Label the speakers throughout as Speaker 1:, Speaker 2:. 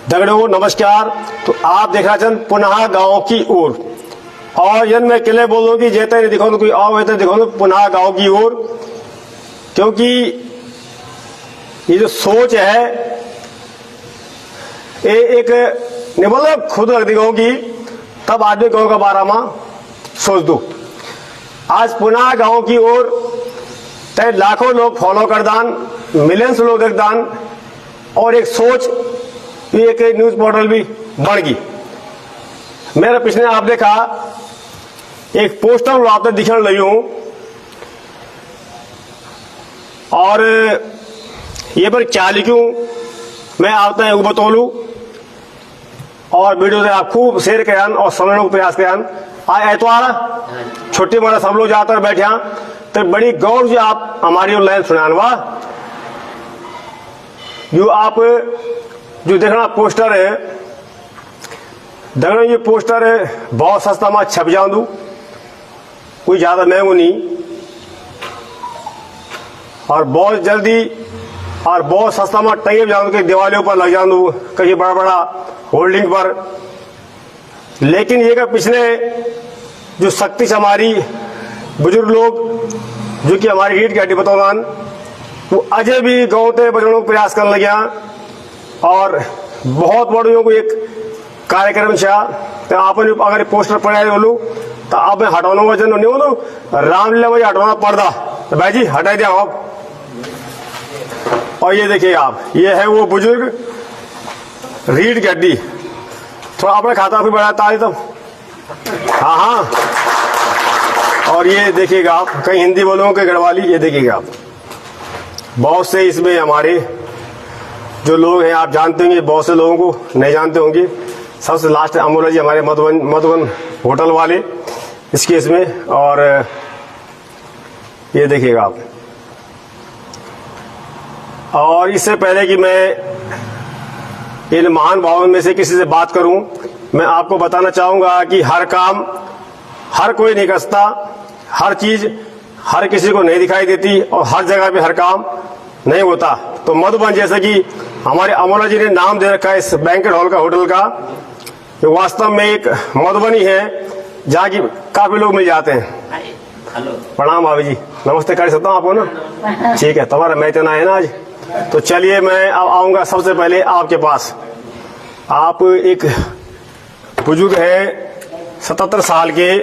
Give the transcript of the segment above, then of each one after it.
Speaker 1: दगड़ों नमस्कार। तो आप देखना चंद पुनः गांव की ओर, और यन मैं किले बोलूं कि जेते नहीं दिखो तो कोई आओ तो दिखो तो पुनः गांव की ओर, क्योंकि ये जो सोच है ये एक नहीं बोलो खुद रख दी गाँव की, तब आदमी गाँव का बारे में सोच दो। आज पुनः गांव की ओर तय लाखों लोग फॉलो कर दान, मिलियंस लोग देख दान, और एक सोच एक न्यूज पोर्टल भी बढ़ गई। मेरे पिछले आप देखा एक पोस्टर आपने दिखने लगी हूं, और ये पर क्या लिखूं मैं आपने वो बतौलू, और वीडियो से आप खूब शेयर करान और समझने को प्रयास करान। आज एतवार छुट्टी मारा सब लोग जाते बैठे तो बड़ी गौर से आप हमारी लाइन सुनान वाह। जो आप जो देखना पोस्टर है दगड़ों, ये पोस्टर बहुत सस्ता में छप जाऊं, कोई ज्यादा महंगो नहीं, और बहुत जल्दी और बहुत सस्ता में टंगे जाऊं कि दिवालियों पर लग जाऊं कहीं बड़ा बड़ा होल्डिंग पर। लेकिन ये का पिछले जो शक्ति से हमारी बुजुर्ग लोग जो कि हमारी रीढ़ की हड्डी बतौलान, वो अजय भी गाँव ते बचने को प्रयास करने लगे, और बहुत बड़ों को एक कार्यक्रम चाह तो आप अगर पोस्टर पढ़ाए बोलू तो आप हटाना वजन नहीं बोलू रामलीला में हटाना पर्दा, तो भाई जी हटा दिया आप। और ये देखिए आप, ये है वो बुजुर्ग रीढ़ की हड्डी, थोड़ा अपना खाता भी बढ़ाता है तब, हाँ हाँ। और ये देखिएगा आप, कहीं हिंदी बोलो कि गढ़वाली, ये देखिएगा आप, बहुत से इसमें हमारे जो लोग हैं आप जानते होंगे, बहुत से लोगों को नहीं जानते होंगे। सबसे लास्ट अमोला जी हमारे मधुबन होटल वाले इस केस में, और ये देखिएगा आप। और इससे पहले कि मैं इन महान भावों में से किसी से बात करूं, मैं आपको बताना चाहूंगा कि हर काम हर कोई नहीं कर सकता, हर चीज हर किसी को नहीं दिखाई देती, और हर जगह पे हर काम नहीं होता। तो मधुबन जैसे कि हमारे अमोला जी ने नाम दे रखा है इस बैंकेट हॉल का, होटल का, ये वास्तव में एक मधुबनी है जहाँ की काफी लोग मिल जाते हैं। प्रणाम भाभी जी, नमस्ते कर सकता हूँ आपको ना? ठीक है, तुम्हारा मैं इतना है ना आज। तो चलिए मैं अब आऊंगा सबसे पहले आपके पास। आप एक बुजुर्ग है 77 साल के,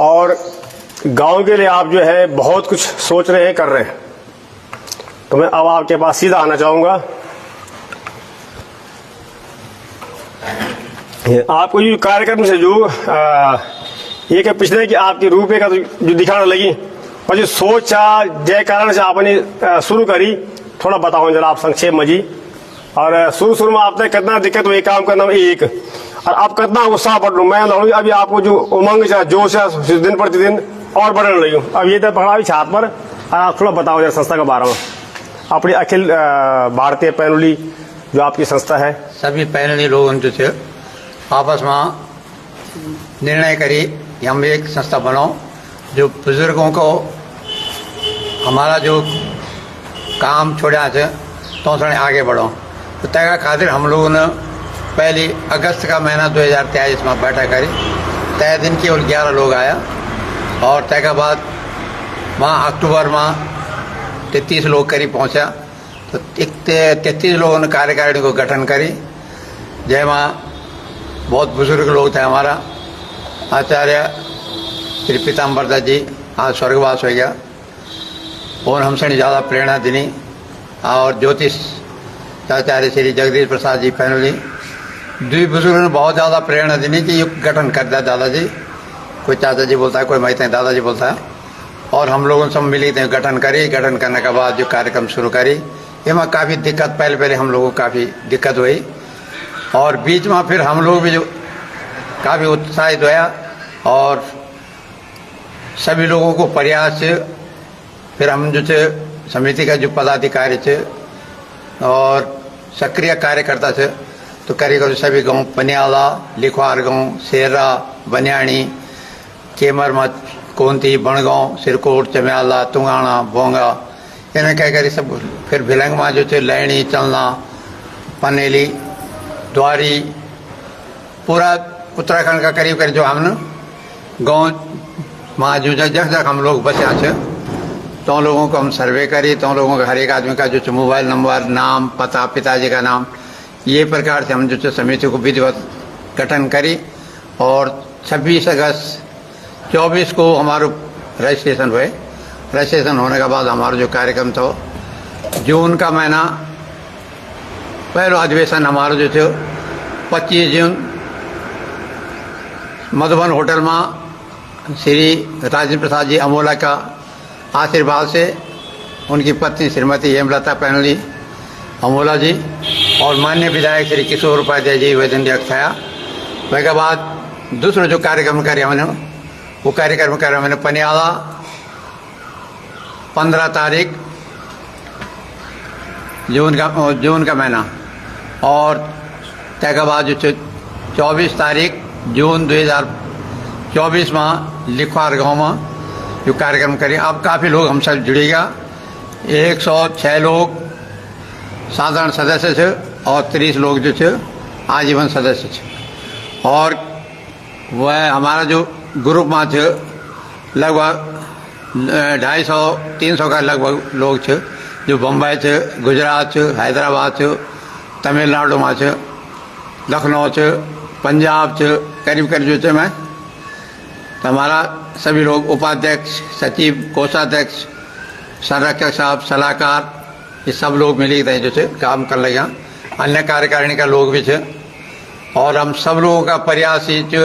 Speaker 1: और गांव के लिए आप जो है बहुत कुछ सोच रहे हैं, कर रहे हैं। तो मैं अब आपके पास सीधा आना चाहूंगा। आपको ये कार्यक्रम से जो एक पिछले की आपकी रूपये का जो दिखाने लगी, और जो सोच जय कारण से आपने शुरू करी, थोड़ा बताओ जरा आप संक्षेप में जी। और शुरू में आपने कितना दिक्कत हुई काम करना में एक, और आप कितना उत्साह बढ़ मैं लड़ू, अभी आपको जो उमंग जोश है दिन प्रतिदिन और बढ़ने लगी हूँ। अब ये तो पकड़ा भी छात पर, और आप थोड़ा बताओ जरा संस्था के बारे में, अपनी अखिल भारतीय पैनली जो आपकी संस्था है।
Speaker 2: सभी पैनली लोगों जो थे आपस में निर्णय करी कि हम एक संस्था बनाओ जो बुजुर्गों को हमारा जो काम छोड़ा थे तो आगे बढ़ो। तो तय खातिर हम लोगों ने पहले अगस्त का महीना 2023 में बैठक करी। तय दिन केवल 11 लोग आया, और तय के बाद वहाँ अक्टूबर में 33 लोग करीब पहुँचा। तो 33 लोगों ने कार्यकारिणी को गठन करी, जैमें बहुत बुजुर्ग लोग थे। हमारा आचार्य श्री पीताम्बर दत्त जी आज स्वर्गवास हो गया, और हमसे ज़्यादा प्रेरणा दिनी, और ज्योतिष आचार्य श्री जगदीश प्रसाद जी पैनली, दुई बुजुर्गों ने बहुत ज़्यादा प्रेरणा दिनी कि ये गठन कर दिया दादाजी। कोई चाचा जी बोलता है, कोई मैं दादाजी बोलता है, और हम लोगों सब मिली थे, गठन करी। गठन करने के बाद जो कार्यक्रम शुरू करी, इसमें काफ़ी दिक्कत, पहले हम लोगों को काफ़ी दिक्कत हुई, और बीच में फिर हम लोग भी जो काफ़ी उत्साहित हुआ, और सभी लोगों को प्रयास से फिर हम जो थे समिति का जो पदाधिकारी थे और सक्रिय कार्यकर्ता थे, तो करीब सभी गांव पनियाला, लिखवार गांव, शेरा, बनियाणी, केमर मत, कोंती, बणगांव, सिरकोट, चमियाला, तुंगाणा, बोंगा, इन्हें कह कर सब फिर भिलंग में जो थे लैणी, चलना, पनेली, द्वारी, पूरा उत्तराखंड का करीब करीब जो हमने गांव में जो जग जग हम लोग बचा थे, तो लोगों को हम सर्वे करी, तो लोगों का हर एक आदमी का जो मोबाइल नंबर, नाम, पता, पिताजी का नाम, ये प्रकार से हम जो समिति को विधिवत गठन करी और 26 अगस्त 24 को हमारा रजिस्ट्रेशन हुए। रजिस्ट्रेशन होने के बाद हमारा जो कार्यक्रम था, जून का महीना पहला अधिवेशन हमारा जो थे 25 जून मधुबन होटल में श्री राजेंद्र प्रसाद जी अमोला का आशीर्वाद से उनकी पत्नी श्रीमती हेमलता पैनली अमोला जी और माननीय विधायक श्री किशोर उपाध्याय जी वैधन थाया। उसके बाद दूसरा जो कार्यक्रम करे हमने, वो कार्यक्रम करे हमने पनियाला 15 तारीख जून का महीना और तक बाद जो 24 तारीख जून 2024 में लिखवार गाँव में जो कार्यक्रम करें। अब काफ़ी लोग हम सब जुड़ेगा, 106 लोग साधारण सदस्य थे और 30 लोग जो थे आजीवन सदस्य थे। और वह हमारा जो ग्रुप में थे लगभग 250-300 का लगभग लोग थे, जो बम्बई थे, गुजरात थे, हैदराबाद थे, तमिलनाडु में थे, लखनऊ थे, पंजाब थे, करीब करीब जो थे मैं तो हमारा सभी लोग उपाध्यक्ष, सचिव, कोषाध्यक्ष, संरक्षक साहब, सलाहकार, ये सब लोग मिले थे जो थे काम कर लगे। अन्य कार्यकारिणी का लोग भी थे और हम सब लोगों का प्रयास ये जो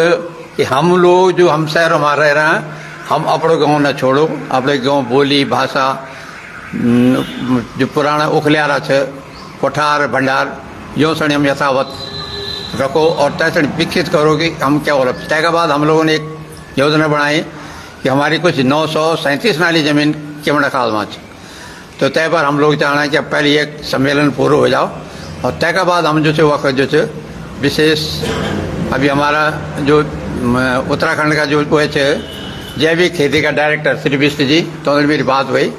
Speaker 2: कि हम लोग जो हम शहर में रह रहे हैं, हम अपने गाँव न छोड़ो, अपने गाँव बोली भाषा जो पुराना उखलियारा थे, कोठार भंडार, यो सड़ी हम यथावत रखो और तैसे विकसित करो कि हम क्या हो रहा। तय के बाद हम लोगों ने एक योजना बनाई कि हमारी कुछ 937 नाली जमीन केवड़ा खाल में, तो तय पर हम लोग चाह रहे हैं कि अब पहले एक सम्मेलन पूरा हो जाओ और तय के बाद हम जो थे वक्त जो थे विशेष अभी हमारा जो उत्तराखंड का जो वो थे जैविक खेती का डायरेक्टर श्री विष्ट जी, तो मेरी बात हुई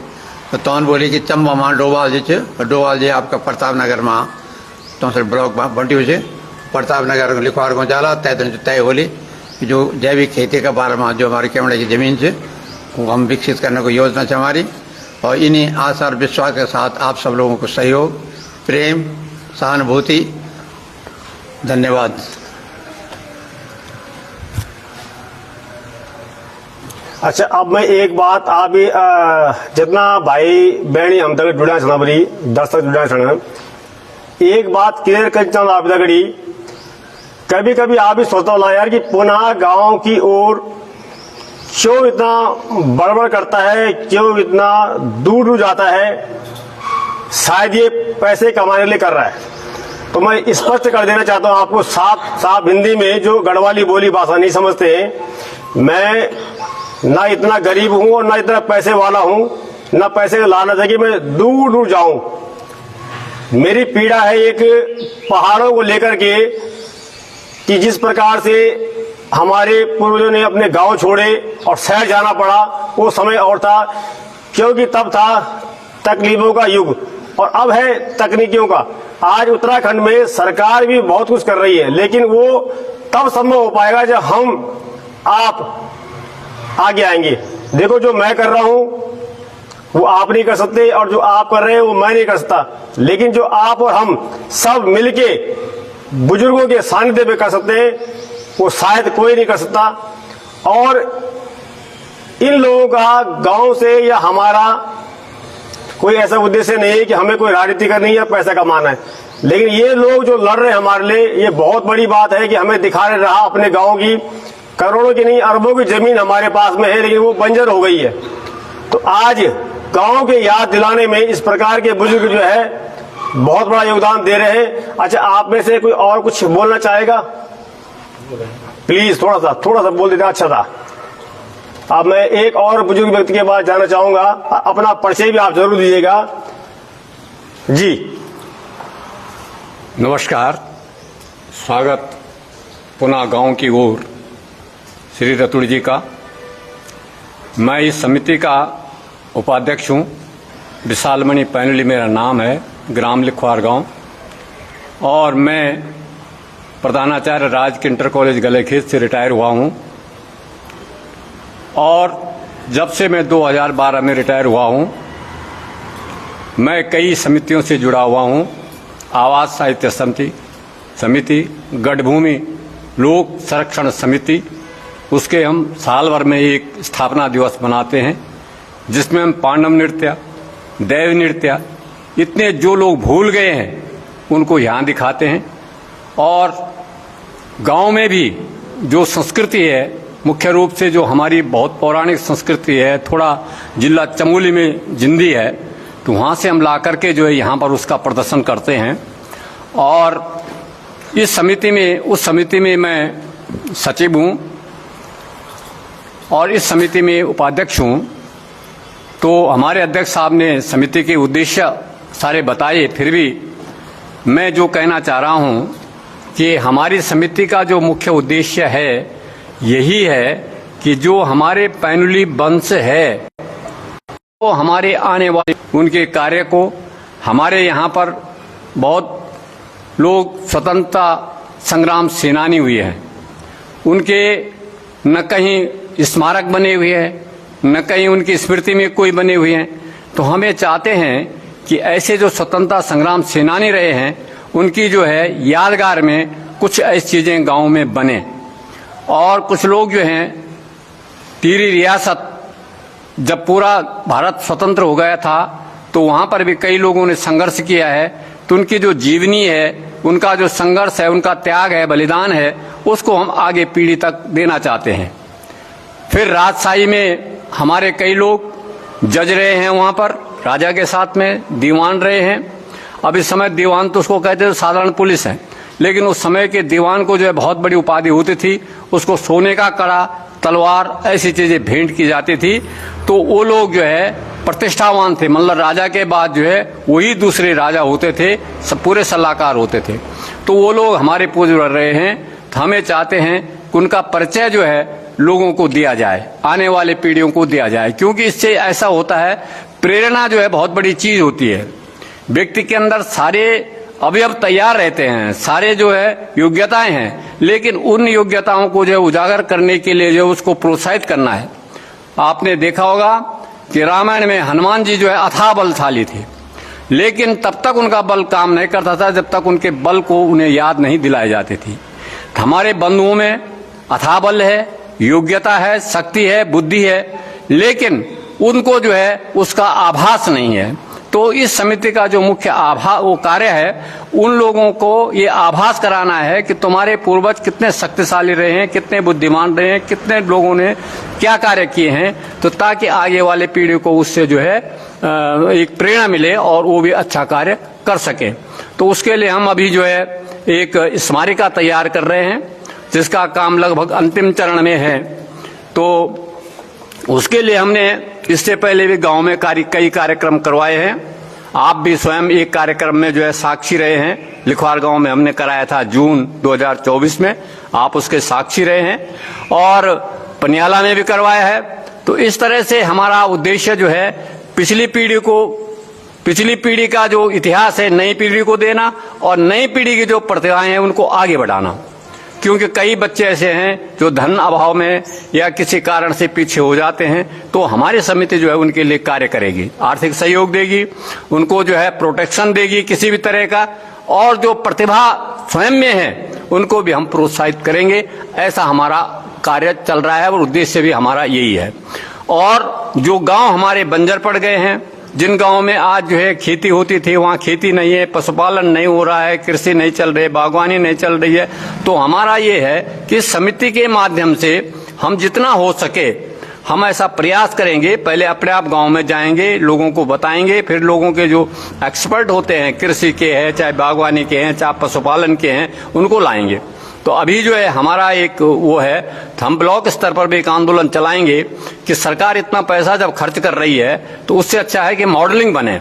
Speaker 2: तो तौन बोली कि चंबा मां डोवाल जी थे, डोवाल जी आपका प्रताप नगर में तो सर ब्लॉक में बंटी हुई, प्रताप नगर लिखवार को जाला तय होली जो जैविक खेती के बारे में जो हमारे केवड़े की ज़मीन है वो हम विकसित करने को योजना है हमारी। और इन्हीं आशा और विश्वास के साथ आप सब लोगों को सहयोग, प्रेम, सहानुभूति, धन्यवाद।
Speaker 1: अच्छा, अब मैं एक बात आप भी जितना भाई बहनी हम तक जुड़ा छना बरी दर्शक जुड़ा छना, एक बात क्लियर कर चाहूँ आप तकड़ी, कभी कभी आप भी सोचता हो यार कि पुनः गांव की ओर क्यों इतना बड़बड़ करता है, क्यों इतना दूर दूर जाता है, शायद ये पैसे कमाने के लिए कर रहा है। तो मैं स्पष्ट कर देना चाहता हूं आपको साफ साफ हिंदी में, जो गढ़वाली बोली भाषा नहीं समझते हैं, मैं ना इतना गरीब हूं और ना इतना पैसे वाला हूं, ना पैसे का लालच है कि मैं दूर दूर जाऊं। मेरी पीड़ा है एक पहाड़ों को लेकर के कि जिस प्रकार से हमारे पूर्वजों ने अपने गांव छोड़े और शहर जाना पड़ा, वो समय और था, क्योंकि तब था तकलीफों का युग और अब है तकनीकियों का। आज उत्तराखंड में सरकार भी बहुत कुछ कर रही है, लेकिन वो तब संभव हो पाएगा जब हम आप आगे आएंगे। देखो, जो मैं कर रहा हूं वो आप नहीं कर सकते और जो आप कर रहे हैं वो मैं नहीं कर सकता, लेकिन जो आप और हम सब मिलके बुजुर्गों के सानिध्य में कर सकते हैं वो शायद कोई नहीं कर सकता। और इन लोगों का गांव से या हमारा कोई ऐसा उद्देश्य नहीं है कि हमें कोई राजनीति करनी है या पैसा कमाना है, लेकिन ये लोग जो लड़ रहे हैं हमारे लिए, ये बहुत बड़ी बात है कि हमें दिखा रहा अपने गांव की करोड़ों की नहीं अरबों की जमीन हमारे पास में है, लेकिन वो बंजर हो गई है। तो आज गांव के याद दिलाने में इस प्रकार के बुजुर्ग जो है बहुत बड़ा योगदान दे रहे हैं। अच्छा, आप में से कोई और कुछ बोलना चाहेगा? प्लीज थोड़ा सा बोल देते, अच्छा था। अब मैं एक और बुजुर्ग व्यक्ति के पास जाना चाहूंगा, अपना परिचय भी आप जरूर दीजिएगा जी।
Speaker 3: नमस्कार, स्वागत पुनः गांव की ओर श्री रतुड़ जी का। मैं इस समिति का उपाध्यक्ष हूँ। विशालमणि पैनुली मेरा नाम है, ग्राम लिखवार गांव, और मैं प्रधानाचार्य राजकीय इंटर कॉलेज गलेखेत से रिटायर हुआ हूँ। और जब से मैं 2012 में रिटायर हुआ हूँ, मैं कई समितियों से जुड़ा हुआ हूँ। आवास साहित्य समिति, गढ़भूमि लोक संरक्षण समिति, उसके हम साल भर में एक स्थापना दिवस मनाते हैं, जिसमें हम पांडव नृत्य, देव नृत्य, इतने जो लोग भूल गए हैं उनको यहाँ दिखाते हैं। और गांव में भी जो संस्कृति है, मुख्य रूप से जो हमारी बहुत पौराणिक संस्कृति है, थोड़ा जिला चमोली में जिंदी है, तो वहाँ से हम ला करके जो है यहाँ पर उसका प्रदर्शन करते हैं। और इस समिति में, उस समिति में मैं सचिव हूँ और इस समिति में उपाध्यक्ष हूँ। तो हमारे अध्यक्ष साहब ने समिति के उद्देश्य सारे बताए, फिर भी मैं जो कहना चाह रहा हूँ कि हमारी समिति का जो मुख्य उद्देश्य है यही है कि जो हमारे पैनुली वंश है, तो हमारे आने वाले उनके कार्य को, हमारे यहाँ पर बहुत लोग स्वतंत्रता संग्राम सेनानी हुए हैं, उनके न कहीं स्मारक बने हुए हैं, न कहीं उनकी स्मृति में कोई बने हुए हैं। तो हमें चाहते हैं कि ऐसे जो स्वतंत्रता संग्राम सेनानी रहे हैं, उनकी जो है यादगार में कुछ ऐसी चीज़ें गांव में बने। और कुछ लोग जो हैं, टिहरी रियासत जब पूरा भारत स्वतंत्र हो गया था, तो वहाँ पर भी कई लोगों ने संघर्ष किया है। तो उनकी जो जीवनी है, उनका जो संघर्ष है, उनका त्याग है, बलिदान है, उसको हम आगे पीढ़ी तक देना चाहते हैं। फिर राजशाही में हमारे कई लोग जज रहे हैं, वहाँ पर राजा के साथ में दीवान रहे हैं। अब इस समय दीवान तो उसको कहते हैं साधारण पुलिस है, लेकिन उस समय के दीवान को जो है बहुत बड़ी उपाधि होती थी, उसको सोने का कड़ा, तलवार, ऐसी चीजें भेंट की जाती थी। तो वो लोग जो है प्रतिष्ठावान थे, मतलब राजा के बाद जो है वही दूसरे राजा होते थे, सब पूरे सलाहकार होते थे। तो वो लोग हमारे पूर्वज रहे हैं। तो हमें चाहते हैं कि उनका परिचय जो है लोगों को दिया जाए, आने वाले पीढ़ियों को दिया जाए, क्योंकि इससे ऐसा होता है, प्रेरणा जो है बहुत बड़ी चीज होती है। व्यक्ति के अंदर सारे अवयव तैयार रहते हैं, सारे जो है योग्यताएं हैं, लेकिन उन योग्यताओं को जो है उजागर करने के लिए जो उसको प्रोत्साहित करना है। आपने देखा होगा कि रामायण में हनुमान जी जो है अथाह बलशाली थे, लेकिन तब तक उनका बल काम नहीं करता था जब तक उनके बल को उन्हें याद नहीं दिलाई जाती थी। हमारे बंधुओं में अथाह बल है, योग्यता है, शक्ति है, बुद्धि है, लेकिन उनको जो है उसका आभास नहीं है। तो इस समिति का जो मुख्य वो कार्य है, उन लोगों को ये आभास कराना है कि तुम्हारे पूर्वज कितने शक्तिशाली रहे हैं, कितने बुद्धिमान रहे हैं, कितने लोगों ने क्या कार्य किए हैं, तो ताकि आगे वाले पीढ़ी को उससे जो है एक प्रेरणा मिले और वो भी अच्छा कार्य कर सके। तो उसके लिए हम अभी जो है एक स्मारिका तैयार कर रहे हैं, जिसका काम लगभग अंतिम चरण में है। तो उसके लिए हमने इससे पहले भी गांव में कई कार्यक्रम करवाए हैं। आप भी स्वयं एक कार्यक्रम में जो है साक्षी रहे हैं, लिखवार गांव में हमने कराया था जून 2024 में, आप उसके साक्षी रहे हैं, और पनियाला में भी करवाया है। तो इस तरह से हमारा उद्देश्य जो है पिछली पीढ़ी का जो इतिहास है नई पीढ़ी को देना, और नई पीढ़ी की जो प्रतिभाएं हैं उनको आगे बढ़ाना। क्योंकि कई बच्चे ऐसे हैं जो धन अभाव में या किसी कारण से पीछे हो जाते हैं, तो हमारी समिति जो है उनके लिए कार्य करेगी, आर्थिक सहयोग देगी, उनको जो है प्रोटेक्शन देगी किसी भी तरह का, और जो प्रतिभा स्वयं में है उनको भी हम प्रोत्साहित करेंगे। ऐसा हमारा कार्य चल रहा है और उद्देश्य भी हमारा यही है। और जो गांव हमारे बंजर पड़ गए हैं, जिन गांवों में आज जो है खेती होती थी वहाँ खेती नहीं है, पशुपालन नहीं हो रहा है, कृषि नहीं चल रही, बागवानी नहीं चल रही है, तो हमारा ये है कि समिति के माध्यम से हम जितना हो सके हम ऐसा प्रयास करेंगे। पहले अपने आप गांव में जाएंगे, लोगों को बताएंगे, फिर लोगों के जो एक्सपर्ट होते हैं, कृषि के हैं, चाहे बागवानी के हैं, चाहे पशुपालन के हैं, उनको लाएंगे। तो अभी जो है हमारा एक वो है, हम ब्लॉक स्तर पर भी एक आंदोलन चलाएंगे कि सरकार इतना पैसा जब खर्च कर रही है तो उससे अच्छा है कि मॉडलिंग बने,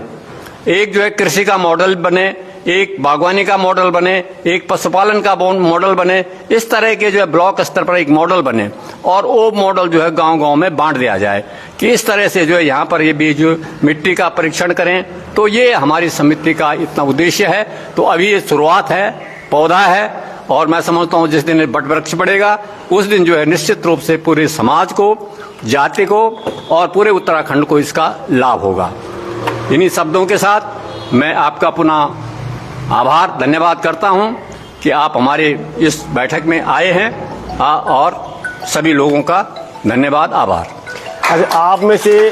Speaker 3: एक जो है कृषि का मॉडल बने, एक बागवानी का मॉडल बने, एक पशुपालन का मॉडल बने, इस तरह के जो है ब्लॉक स्तर पर एक मॉडल बने और वो मॉडल जो है गांव-गांव में बांट दिया जाए कि इस तरह से जो है यहाँ पर ये बीज मिट्टी का परीक्षण करें। तो ये हमारी समिति का इतना उद्देश्य है। तो अभी ये शुरुआत है, पौधा है और मैं समझता हूँ जिस दिन बट वृक्ष बढ़ेगा उस दिन जो है निश्चित रूप से पूरे समाज को, जाति को और पूरे उत्तराखंड को इसका लाभ होगा। इन्हीं शब्दों के साथ मैं आपका पुनः आभार, धन्यवाद करता हूं कि आप हमारे इस बैठक में आए हैं और सभी लोगों का धन्यवाद, आभार।
Speaker 1: अच्छा, आप में से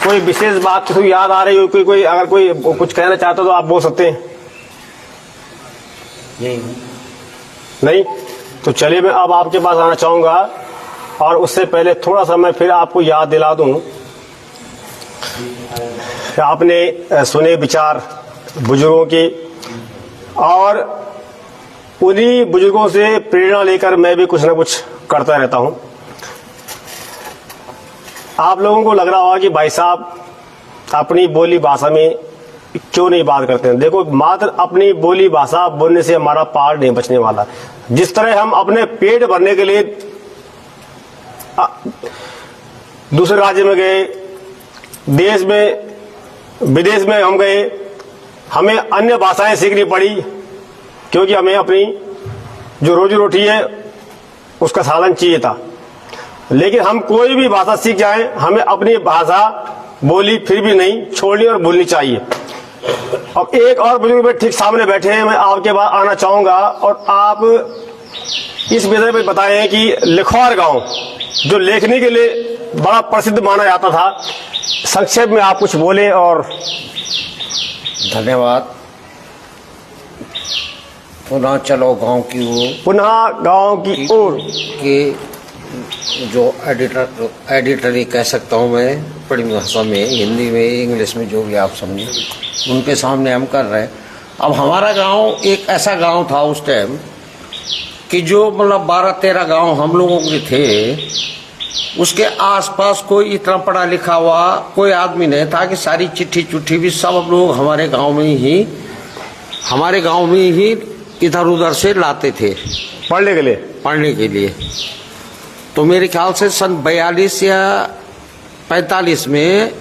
Speaker 1: कोई विशेष बात किसी याद आ रही हो, कोई अगर कोई कुछ कहना चाहता हो तो आप बोल सकते हैं। नहीं तो चलिए मैं अब आपके पास आना चाहूंगा और उससे पहले थोड़ा सा मैं फिर आपको याद दिला दूं। आपने सुने विचार बुजुर्गों के और उन्हीं बुजुर्गों से प्रेरणा लेकर मैं भी कुछ ना कुछ करता रहता हूं। आप लोगों को लग रहा होगा कि भाई साहब अपनी बोली भाषा में क्यों नहीं बात करते हैं। देखो, मात्र अपनी बोली भाषा बोलने से हमारा पार नहीं बचने वाला। जिस तरह हम अपने पेट भरने के लिए दूसरे राज्य में गए, देश में विदेश में हम गए, हमें अन्य भाषाएं सीखनी पड़ी क्योंकि हमें अपनी जो रोजी रोटी है उसका साधन चाहिए था। लेकिन हम कोई भी भाषा सीख जाएं, हमें अपनी भाषा बोली फिर भी नहीं छोड़नी और भूलनी चाहिए। अब एक और बुजुर्ग भी ठीक सामने बैठे हैं, मैं आपके पास आना चाहूंगा और आप इस विषय में बताएं कि लिखवार गांव जो लेखनी के लिए बड़ा प्रसिद्ध माना जाता था, संक्षेप में आप कुछ बोले। और
Speaker 4: धन्यवाद। पुनः चलो गांव की ओर,
Speaker 1: पुनः गांव की ओर
Speaker 4: के जो एडिटर ही कह सकता हूँ मैं, बड़ी भाषा में, हिंदी में, इंग्लिश में, जो भी आप समझे, उनके सामने हम कर रहे हैं। अब हमारा गांव एक ऐसा गांव था उस टाइम कि जो मतलब 12-13 गांव हम लोगों के थे, उसके आसपास कोई इतना पढ़ा लिखा हुआ कोई आदमी नहीं था कि सारी चिट्ठी चुट्ठी भी सब लोग हमारे गांव में ही इधर उधर से लाते थे
Speaker 1: पढ़ने के लिए।
Speaker 4: तो मेरे ख्याल से सन 42 या 45 में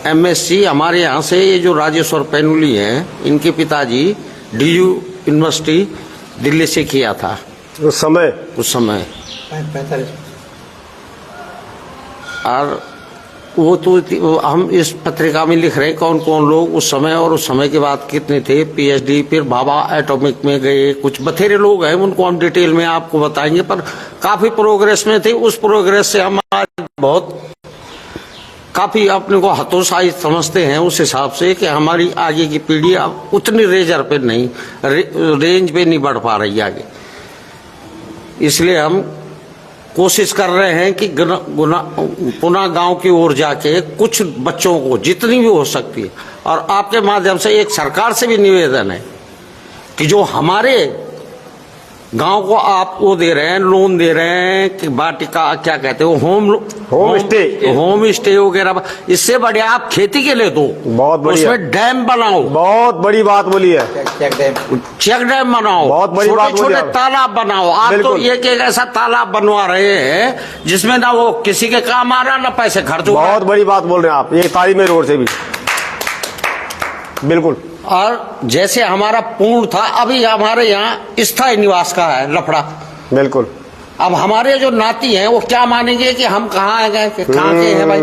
Speaker 4: MSc हमारे यहाँ से ये जो राजेश्वर पैनुली हैं, इनके पिताजी DU यूनिवर्सिटी दिल्ली से किया था
Speaker 1: उस समय
Speaker 4: 45। और वो तो हम इस पत्रिका में लिख रहे हैं कौन कौन लोग उस समय और उस समय के बाद कितने थे। PhD, फिर बाबा एटॉमिक में गए, कुछ बथेरे लोग हैं, उनको हम डिटेल में आपको बताएंगे। पर काफी प्रोग्रेस में थे। उस प्रोग्रेस से हम आज बहुत काफी अपने को हतोत्साहित समझते हैं उस हिसाब से कि हमारी आगे की पीढ़ी अब उतनी रेंज पे नहीं बढ़ पा रही आगे। इसलिए हम कोशिश कर रहे हैं कि पुनः गांव की ओर जाके कुछ बच्चों को जितनी भी हो सकती है, और आपके माध्यम से एक सरकार से भी निवेदन है कि जो हमारे गांव को आप वो दे रहे हैं, लोन दे रहे हैं कि वाटिका क्या कहते हो, होम स्टे वगैरह, इससे बढ़िया आप खेती के लिए दो,
Speaker 1: बहुत बढ़िया,
Speaker 4: उसमें डैम बनाओ।
Speaker 1: बहुत बड़ी बात बोली है,
Speaker 4: चेक डैम बनाओ,
Speaker 1: बहुत बड़ी बात बोली,
Speaker 4: छोटे तालाब बनाओ। आप तो एक ऐसा तालाब बनवा रहे हैं जिसमें ना वो किसी के काम आ रहा ना पैसे खर्च हो।
Speaker 1: बहुत बड़ी बात बोल रहे हैं आप, ये तारीफ में रोड से भी बिल्कुल।
Speaker 4: और जैसे हमारा पूर्ण था, अभी हमारे यहाँ स्थायी निवास का है लफड़ा,
Speaker 1: बिल्कुल।
Speaker 4: अब हमारे जो नाती हैं वो क्या मानेंगे कि हम कहाँ गए, कहाँ के हैं भाई।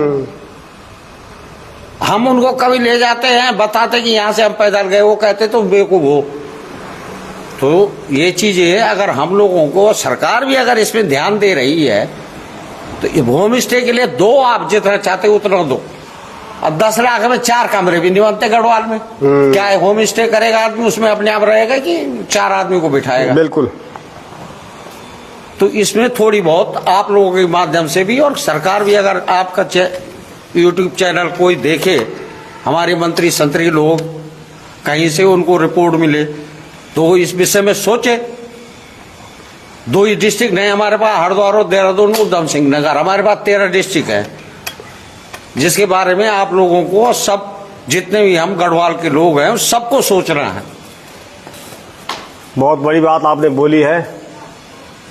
Speaker 4: हम उनको कभी ले जाते हैं, बताते कि यहाँ से हम पैदल गए, वो कहते तो बेवकूफ हो। तो ये चीजें अगर हम लोगों को, सरकार भी अगर इसमें ध्यान दे रही है तो होम स्टे के लिए दो, आप जितना चाहते उतना दो। अब 10 लाख में 4 कमरे भी नहीं बनते गढ़वाल में। क्या है, होम स्टे करेगा आदमी, उसमें अपने आप रहेगा कि 4 आदमी को बिठाएगा।
Speaker 1: बिल्कुल।
Speaker 4: तो इसमें थोड़ी बहुत आप लोगों के माध्यम से भी, और सरकार भी, अगर आपका YouTube चैनल कोई देखे, हमारे मंत्री संतरी लोग कहीं से उनको रिपोर्ट मिले तो इस विषय में सोचे। 2 ही डिस्ट्रिक्ट नहीं हमारे पास, हरिद्वार और देहरादून, उधम सिंह नगर, हमारे पास 13 डिस्ट्रिक्ट है, जिसके बारे में आप लोगों को सब जितने भी हम गढ़वाल के लोग हैं सबको सोचना है
Speaker 1: बहुत बड़ी बात आपने बोली है।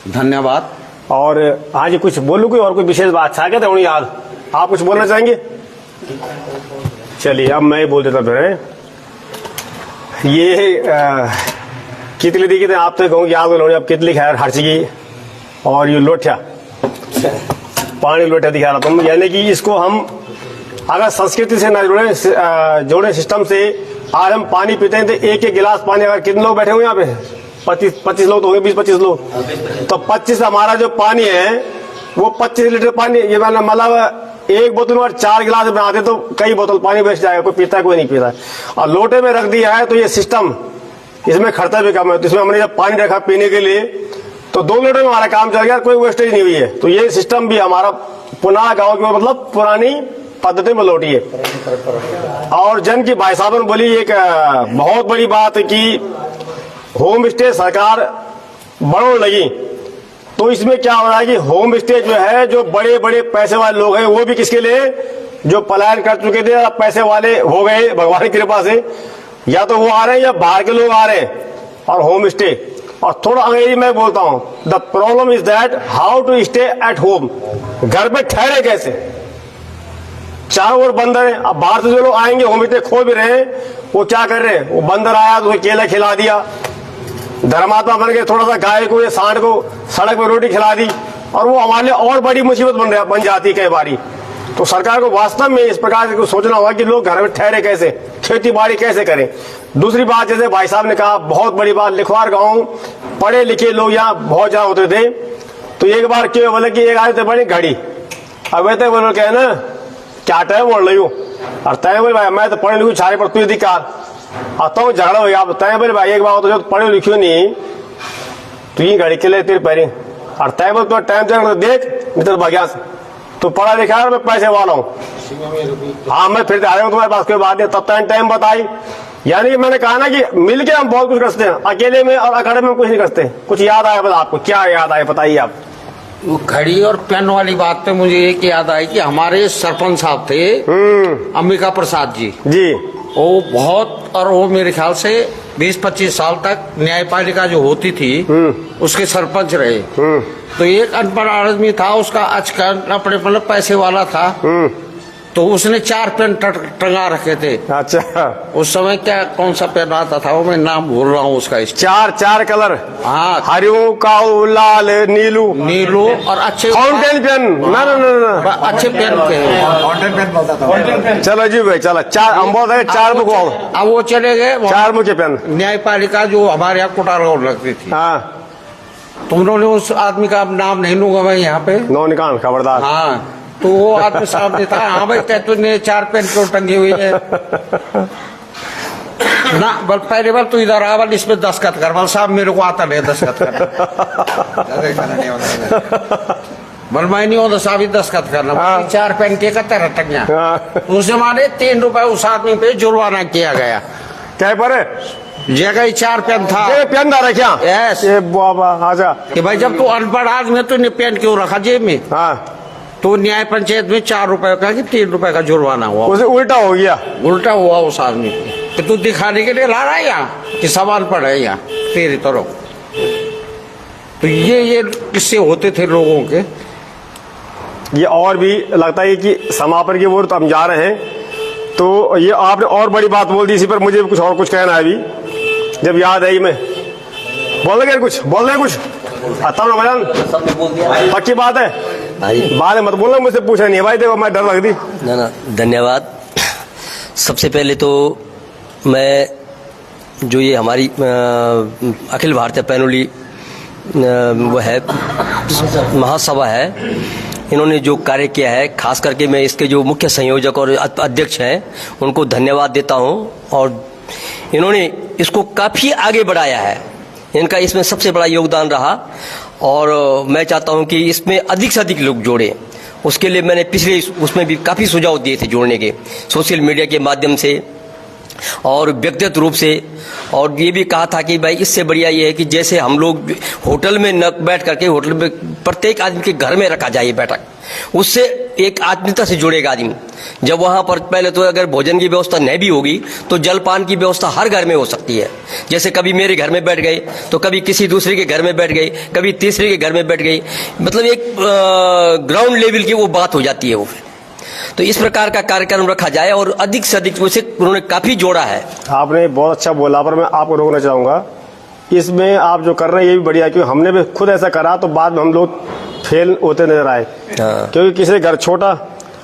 Speaker 4: धन्यवाद।
Speaker 1: और हाँ जी, कुछ बोलूँ कोई और कोई विशेष बात अच्छा कहते हैं यार, आप कुछ बोलना चाहेंगे? चलिए अब मैं बोल देता फिर। ये कितली दी आप तो कहूँ याद लो, अब कितली खैर हर चीज, और ये लोठिया पानी लोठिया दिखा रहा तुम, यानी कि इसको हम अगर संस्कृति से ना जोड़े सिस्टम से, आज हम पानी पीते हैं तो एक एक गिलास पानी, अगर कितने लोग बैठे हुए यहाँ पे 25 लोग तो होंगे, 20-25 लोग, तो 25 हमारा जो पानी है वो 25 लीटर पानी, ये मतलब एक बोतल में 4 गिलास बनाते तो कई बोतल पानी बेच जाएगा, कोई पीता है कोई नहीं पीता है। और लोटे में रख दिया है तो ये सिस्टम, इसमें खर्चा भी कम है। तो इसमें हमने जब पानी रखा पीने के लिए तो 2 लोटे में हमारा काम चल गया, कोई वेस्टेज नहीं हुई है। तो ये सिस्टम भी हमारा पुनः गाँव की मतलब पुरानी पद्धति में लौटी है। और जन की भाई साहब ने बोली एक बहुत बड़ी बात कि होम स्टे सरकार बढ़ाने लगी, तो इसमें क्या हो रहा है कि होम स्टे जो है, जो बड़े बड़े पैसे वाले लोग हैं वो भी किसके लिए, जो पलायन कर चुके थे अब पैसे वाले हो गए भगवान की कृपा से, या तो वो आ रहे हैं या बाहर के लोग आ रहे हैं और होम स्टे। और थोड़ा अंग्रेजी में बोलता हूं, the problem is that how to stay at home, घर में ठहरे कैसे, चारों ओर बंदर है। अब बाहर से जो लोग आएंगे होम स्टे खो भी रहे हैं, वो क्या कर रहे हैं, वो बंदर आया तो केला खिला दिया, धर्मात्मा बन गए, थोड़ा सा गाय को या सांड को सड़क पर रोटी खिला दी, और वो हमारे लिए और बड़ी मुसीबत बन जाती कई बारी। तो सरकार को वास्तव में इस प्रकार से सोचना होगा कि लोग घर में ठहरे कैसे, खेती बाड़ी कैसे करें। दूसरी बात, जैसे भाई साहब ने कहा, बहुत बड़ी बात, लिखवार गांव पढ़े लिखे लोग यहाँ बहुत ज्यादा होते थे। तो एक बार क्यों बोले कि एक आए थे बड़ी घड़ी, अब वे बोलो क्या है ना, क्या टाइम बोल रही हूँ, और तय बोले भाई मैं तो पढ़े लिखू छारे पर तू अधिकार, और तो झगड़ा हो गया। आप तय बोले भाई एक बार तो पढ़े लिखे नहीं, तू ही घड़ी के लिए तेरे पैरी, और तय बोल तो टाइम चल देख मित्र भाग्या से, तो पढ़ा लिखा है, मैं पैसे वाला हूँ, हाँ मैं फिर आ रहा हूँ तुम्हारे पास, कोई बात नहीं, तब तक टाइम बताई। यानी कि मैंने कहा ना कि मिलके हम बहुत कुछ करते हैं, अकेले में और अकेले में कुछ नहीं करते। कुछ याद आया बता, आपको क्या याद आया बताइए आप।
Speaker 4: वो घड़ी और पेन वाली बात पे मुझे एक याद आई कि हमारे सरपंच साहब थे अंबिका प्रसाद जी, वो बहुत, और वो मेरे ख्याल से 20-25 साल तक न्यायपालिका जो होती थी उसके सरपंच रहे। तो एक अनपढ़ आदमी था, उसका अचकन अपने मतलब पैसे वाला था, तो उसने 4 पेन टंगा रखे थे।
Speaker 1: अच्छा,
Speaker 4: उस समय क्या कौन सा पेन आता था वो मैं नाम भूल रहा हूँ उसका।
Speaker 1: 4 कलर,
Speaker 4: हाँ,
Speaker 1: हरियो काऊ लाल नीलू और
Speaker 4: अच्छे
Speaker 1: फाउंटेन पेन, ना
Speaker 4: अच्छे पेन के
Speaker 2: फाउंटेन पेन बोलता था।
Speaker 1: चलो जी भाई, चलो 4 हम बोल रहे 4 बुक,
Speaker 4: अब वो चले गए
Speaker 1: 4 मुख्य पेन।
Speaker 4: न्यायपालिका जो हमारे यहाँ कोटार लगती थी,
Speaker 1: हाँ,
Speaker 4: तो उन्होंने उस आदमी का नाम नहीं लूंगा मैं यहाँ पे,
Speaker 1: नो निकाल खबरदार,
Speaker 4: हाँ, तो वो आदमी साहब ने था, हाँ भाई क्या तूने 4 पेन क्यों टंगी हुई है ना, बल पहले बार तू इधर आ, बल इसमें दस्तखत कर, बल साहब मेरे को आता नहीं दस्तखत करना, बल मैं नहीं होता साहब दस्तखत करना, 4 पेन के तरह टंगिया। उस जमाने 3 रुपए उस आदमी पे जुर्माना किया गया।
Speaker 1: क्या पर
Speaker 4: जगह 4 पेन था,
Speaker 1: पेन था क्या?
Speaker 4: यस,
Speaker 1: बाबा आजा
Speaker 4: कि भाई जब तू अनपढ़ आदमी तूने पेन क्यों रखा जेब में,
Speaker 1: हाँ,
Speaker 4: तो न्याय पंचायत में 4 रुपए का कि 3 रुपए का जुर्माना हुआ,
Speaker 1: उसे उल्टा हो गया,
Speaker 4: उल्टा हुआ उस आदमी को, कि तू दिखाने के लिए ला रहा है यहाँ कि सवाल पड़ा है यहाँ तेरी तरफ। तो ये किस्से होते थे लोगों के।
Speaker 1: ये और भी लगता है कि समापन की ओर तो हम जा रहे हैं, तो ये आपने और बड़ी बात बोल दी, इसी पर मुझे कुछ और कुछ कहना है अभी, जब याद आई मैं बोल रहे कुछ तब ना भजन पक्की बात है, बाद में मत बोलना, मुझसे पूछा नहीं है भाई, देखो मैं डर लग दी
Speaker 5: ना। धन्यवाद। सबसे पहले तो मैं जो ये हमारी अखिल भारतीय पैनोली वो है महासभा है, इन्होंने जो कार्य किया है, खास करके मैं इसके जो मुख्य संयोजक और अध्यक्ष हैं उनको धन्यवाद देता हूं, और इन्होंने इसको काफ़ी आगे बढ़ाया है, इनका इसमें सबसे बड़ा योगदान रहा। और मैं चाहता हूं कि इसमें अधिक से अधिक लोग जोड़ें, उसके लिए मैंने पिछले उसमें भी काफ़ी सुझाव दिए थे जोड़ने के, सोशल मीडिया के माध्यम से और व्यक्तिगत रूप से। और ये भी कहा था कि भाई इससे बढ़िया ये है कि जैसे हम लोग होटल में न बैठ करके, होटल में प्रत्येक आदमी के घर में रखा जाए बैठक, उससे एक आत्मीयता से जुड़ेगा आदमी। जब वहां पर पहले तो अगर भोजन की व्यवस्था नहीं भी होगी तो जलपान की व्यवस्था हर घर में हो सकती है। जैसे कभी मेरे घर में बैठ गए तो कभी किसी दूसरे के घर में बैठ गए, कभी तीसरे के घर में बैठ गए, मतलब एक ग्राउंड लेवल की वो बात हो जाती है वो। तो इस प्रकार का कार्यक्रम रखा जाए और अधिक से अधिक उसे उन्होंने काफी जोड़ा है।
Speaker 1: आपने बहुत अच्छा बोला, पर मैं आपको रोकना चाहूंगा। इसमें आप जो कर रहे हैं ये भी बढ़िया, क्योंकि हमने भी खुद ऐसा करा तो बाद में हम लोग फेल होते नजर आए। क्योंकि किसी के घर छोटा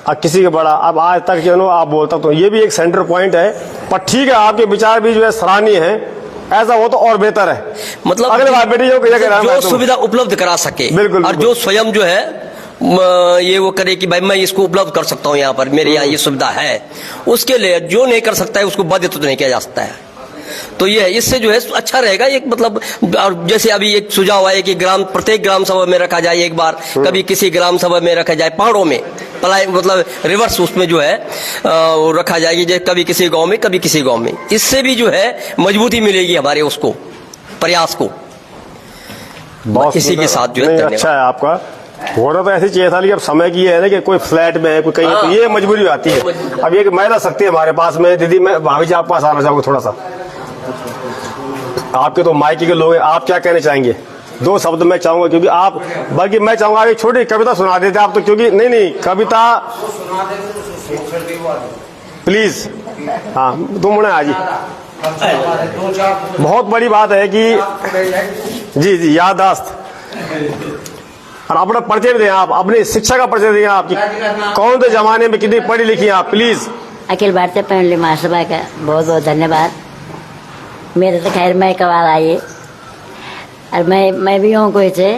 Speaker 1: और किसी के बड़ा, अब आज तक जो नो आप बोलता तो ये भी एक सेंटर पॉइंट है। पर ठीक है, आपके विचार भी जो है सराहनीय है, ऐसा हो तो और बेहतर है।
Speaker 5: मतलब
Speaker 1: अगले बार बेटी
Speaker 5: जो सुविधा उपलब्ध करा सके,
Speaker 1: बिल्कुल,
Speaker 5: और जो स्वयं जो है ये वो करे कि भाई मैं इसको उपलब्ध कर सकता हूँ, यहाँ पर मेरे यहाँ ये सुविधा है, उसके लिए जो नहीं कर सकता है उसको बाध्य तो नहीं किया जा सकता है। तो ये इससे जो है अच्छा रहेगा एक, मतलब और जैसे अभी एक सुझाव है कि प्रत्येक ग्राम सभा में रखा जाए एक बार, कभी किसी ग्राम सभा में रखा जाए, पहाड़ों में पलाय मतलब रिवर्स उसमें जो है वो रखा जाएगी, जैसे कभी किसी गांव में कभी किसी गांव में। इससे भी जो है मजबूती मिलेगी हमारे उसको प्रयास को। इसी के साथ जो है
Speaker 1: अच्छा है आपका होना तो ऐसी चाहिए था, लेकिन अब समय की है ना कि कोई फ्लैट में है, कोई कहीं, तो ये मजबूरी आती है। अब ये महिला शक्ति है हमारे पास में। दीदी मैं भाभी जी आपके पास आना चाहूंगा थोड़ा सा। आपके तो मायके के लोग हैं, आप क्या कहना चाहेंगे? 2 शब्द मैं चाहूंगा, क्योंकि आप, बल्कि मैं चाहूंगा एक छोटी कविता सुना देते आप तो, क्योंकि नहीं कविता प्लीज। हाँ तुम आज बहुत बड़ी बात है कि जी याददाश्त। और अपना परिचय दें, आप अपनी शिक्षा का परिचय दें, आपकी कौन से जमाने में कितनी पढ़ी लिखी हैं आप, प्लीज।
Speaker 6: अखिल भारतीय पैनली महासभा का बहुत बहुत धन्यवाद। मेरे तो खैर मैं कवाल आई और मैं भी हूँ कोई से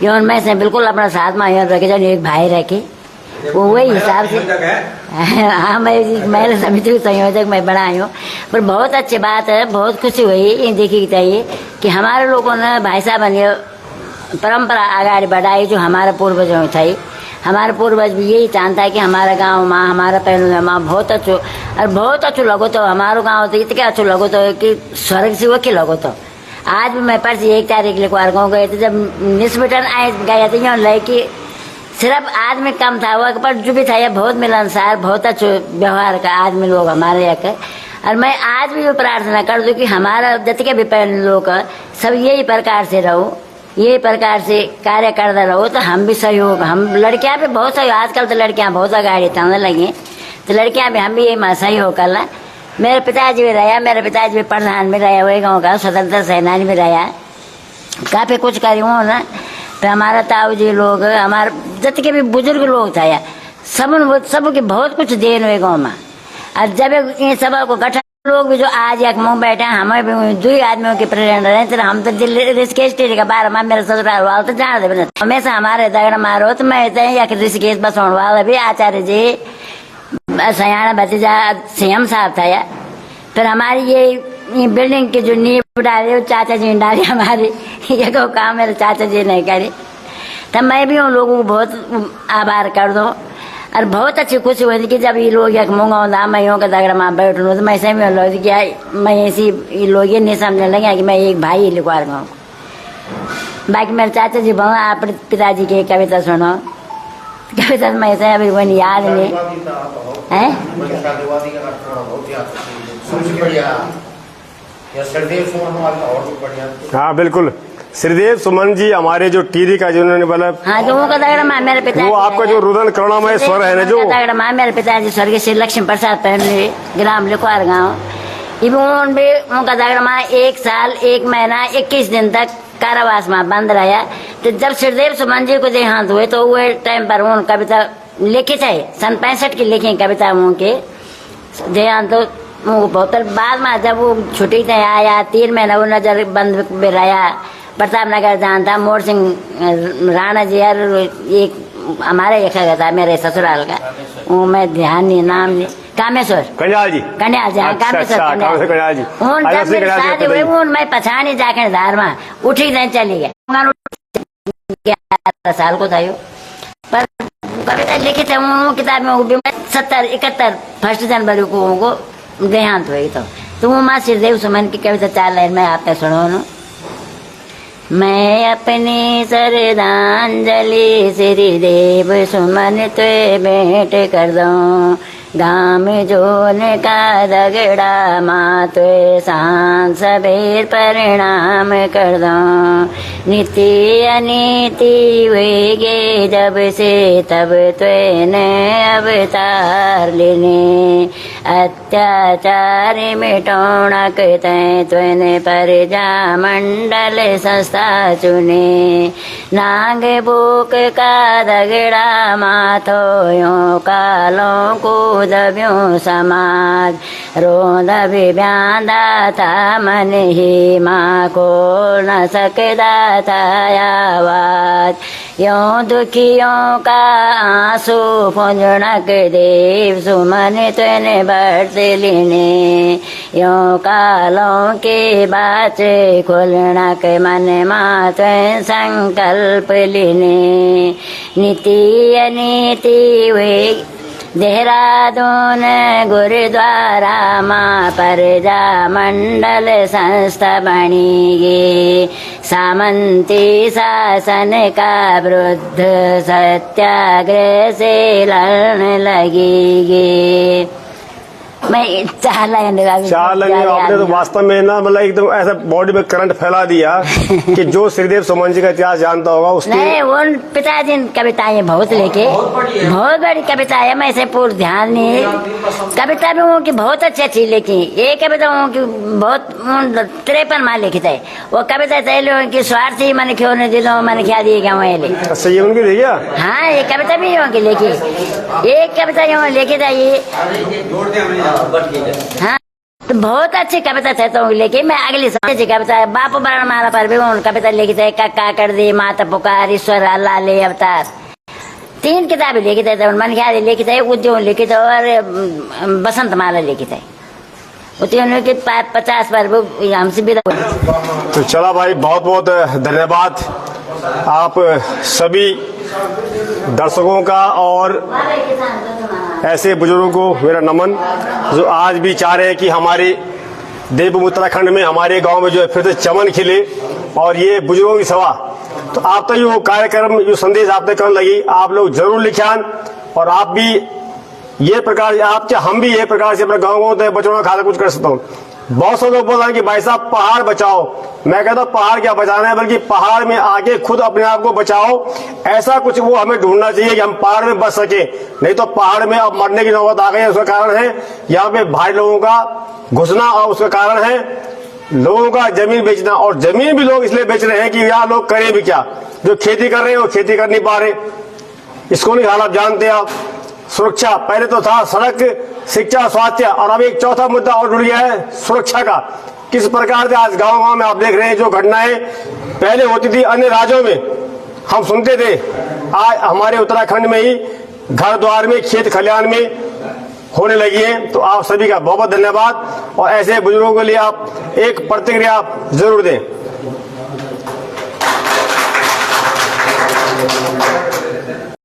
Speaker 6: योन मैं से बिल्कुल अपना साथ में योन रखे, जब एक भाई रखे वो वही हिसाब से। हाँ मैं महिला समिति की संयोजक मैं बना हूँ। पर बहुत अच्छी बात है, बहुत खुशी हुई ये देखी चाहिए कि हमारे लोगों ने भाई साहब ने परंपरा आगे बढ़ाई जो हमारे पूर्वजों थी। हमारे पूर्वज भी यही चाहता है कि हमारा गांव माँ, हमारा पहलू माँ बहुत अच्छो और बहुत अच्छो लगो तो हमारो गांव तो इतना अच्छो लगो तो कि स्वर्ग से वो के लगो तो। आज भी मैं परसी 1 तारीख लिखवार गाँव गए थे, जब निस्मिटन आए गए थे यूँ लय कि सिर्फ आदमी कम था वो, पर जो भी था ये बहुत मिलनसार, बहुत अच्छो व्यवहार का आदमी लोग हमारे यहाँ के। और मैं आज भी वो प्रार्थना कर दूँ कि हमारा जितने भी पहले लोग सब यही प्रकार से रहो, ये प्रकार से कार्य करता रहो तो हम भी सहयोग, हम लड़कियां भी बहुत सहयोग, आजकल तो लड़कियां बहुत आगे चलने लगी, तो लड़कियां भी हम भी ये सहयोग करना। मेरे पिताजी भी रहा, मेरे पिताजी भी प्रधान भी रहा, वही गाँव का स्वतंत्र सेनानी भी रहा, काफ़ी कुछ करी हूँ ना। तो हमारा ताऊ जी लोग, हमारे जितने भी बुजुर्ग लोग था सब की बहुत कुछ देन हुए गाँव में। और जब ये सभा को गठन लोग भी जो आज एक मुंह बैठे हैं, हमें भी 2 आदमियों के प्रेरणा रहे, तो हम तो ऋषिकेश के बारे में मेरे ससुराल वाले तो जान दे हमेशा हमारे दगड़ मारो तो मैं ऋषिकेश बसौन वाला भी आचार्य जी सयाना भतीजा सीएम साहब था या। फिर हमारी ये बिल्डिंग की जो नींव डाली वो चाचा जी ने डाली, हमारी ये को काम मेरे चाचा जी ने करी। तब मैं भी उन लोगों को बहुत आभार कर दूँ। और बहुत अच्छी खुशी हुई थी कि जब ये लोग एक मूंगा मैं यूँ का दगड़ा माँ बैठ लूँ तो मैं ऐसे में लोग क्या मैं ऐसी लोग ये नहीं समझने लगे कि मैं एक भाई ही लिखवा रहा हूँ। बाकी मेरे चाचा जी बोला आप पिताजी की कविता सुनो, कविता मैं ऐसे अभी वो याद नहीं है।
Speaker 1: हाँ बिल्कुल, श्रीदेव सुमन जी हमारे जो टीरी का जिन्होंने बोला,
Speaker 6: हाँ जो का दगड़ा माँ मेरे पिता,
Speaker 1: वो आपका जो रुदन करुणामय स्वर है ना, जो
Speaker 6: दगड़ा माँ मेरे पिताजी स्वर्गीय श्री लक्ष्मी प्रसाद पहले ग्राम लिखवार गाँव इवन भी उनका दगड़ा माँ 1 साल 1 महीना 21 दिन तक कारावास में बंद रहा। तो जब श्रीदेव सुमन जी को देहांत हुए तो वो टाइम पर उन कविता लिखी थे, सन 65 की लिखी कविता उनके देहांत तो बहुत बाद में जब वो छुट्टी थे आया 3 महीना वो नजर बंद में रहा। प्रताप नगर जान था, मोर सिंह राणा जी और एक हमारे एक था मेरे ससुराल का, वो मैं ध्यान नहीं नाम नहीं, कामेश्वर
Speaker 1: कन्याल जी,
Speaker 6: कन्याल जी, कामेश्वर कन्याल जी। उन जब मेरी शादी हुई उन मैं पछानी जाकर धार में उठी नहीं चली गई, 11 साल को था यो। पर कविता लिखी थे किताब में 70-71 1 जनवरी को उनको देहांत हुई। तो तो वो माँ श्रीदेव सुमन की कविता 4 लाइन में आपने सुनो ना। मैं अपनी श्रद्धांजलि श्रीदेव सुमन तुए भेंट कर दूं, गाँव में जोन का दगड़ा माँ तुए सांझ सबेर परिणाम कर दूं। नीति अनीति हुए जब से तब तुने अवतार लेने, अत्याचार मिटौणक तय तुने प्रजा मंडल संस्था चुने। नांग बुक का दगड़ा माथो यों कालों को दब्यों समाज, रोंद भी ब्यांदा था मन ही माँ को न सकता था आवाज। यों दुखियों का आंसू पुंजणक देव सुमन तुने बरत लेने, यों कालों के बाचे खुलणक मन माँ तुने संकल्प लेने। नीति अनीति हुए देहरादून गुरुद्वारा माँ प्रजा मंडल संस्था बनेगी, सामंती शासन का विरुद्ध सत्याग्रह से लड़ने लगेगी। मैं 4 लाइन
Speaker 1: 4 लाइन आपने तो वास्तव में ना मतलब एकदम ऐसा बॉडी में करंट फैला दिया कि जो श्रीदेव सुमन जी का इतिहास जानता होगा उसने।
Speaker 6: नहीं, वो पिताजी कविताएं बहुत लेके बहुत बड़ी कविता है, मैं इसे पूर्ण ध्यान नहीं। कविता भी उनकी बहुत अच्छी अच्छी लिखी, ये कविता उनकी बहुत 53 माँ लिखित है। वो कविता चलो उनकी स्वार्थी मन क्यों न दिलो मन क्या दिएगा वही।
Speaker 1: अच्छा, ये उनकी लिखी?
Speaker 6: हाँ, ये कविता भी उनकी लिखी, एक कविता यूँ लिखी था ये। हाँ, तो बहुत अच्छी कविता थे। तो लेकिन मैं अगली समझ कविता बाप बरण माला पर भी उन कविता लिखी थे। कक्का कर दी माता पुकार ईश्वर अल्लाह ले अवतार, 3 किताबें लिखी थे। मन ख्याल लिखी थे, उद्योग लिखी थे और बसंत माला लिखी थे। उन्होंने 50 बार हमसे भी।
Speaker 1: तो चला भाई, बहुत बहुत धन्यवाद आप सभी दर्शकों का और ऐसे बुजुर्गों को मेरा नमन जो आज भी चाह रहे हैं कि हमारे देवभूमि उत्तराखंड में हमारे गांव में जो है फिर से चमन खिले। और ये बुजुर्गों की सभा, तो आप तो ये कार्यक्रम जो संदेश आपने करने लगी, आप लोग जरूर लिखान। और आप भी ये प्रकार आप हम भी ये प्रकार से अपने गाँव को बचाने का खासा कुछ कर सकता हूँ। बहुत से लोग बोल रहे हैं कि भाई साहब पहाड़ बचाओ, मैं कहता हूँ पहाड़ क्या बचाना है, बल्कि पहाड़ में आके खुद अपने आप को बचाओ। ऐसा कुछ वो हमें ढूंढना चाहिए कि हम पहाड़ में बच सके, नहीं तो पहाड़ में अब मरने की नौबत आ गई है। उसका कारण है यहाँ पे भाई लोगों का घुसना, और उसका कारण है लोगों का जमीन बेचना। और जमीन भी लोग इसलिए बेच रहे हैं कि यहाँ लोग करें भी क्या, जो खेती कर रहे हैं वो खेती कर नहीं पा रहे। इसको नहीं हाल आप जानते हैं। आप सुरक्षा, पहले तो था सड़क, शिक्षा, स्वास्थ्य, और अब एक चौथा मुद्दा और जुड़ गया है सुरक्षा का। किस प्रकार से आज गांव-गांव में आप देख रहे हैं जो घटनाएं पहले होती थी अन्य राज्यों में हम सुनते थे, आज हमारे उत्तराखंड में ही घर द्वार में खेत खलिहान में होने लगी है। तो आप सभी का बहुत बहुत धन्यवाद। और ऐसे बुजुर्गों के लिए आप एक प्रतिक्रिया जरूर दें।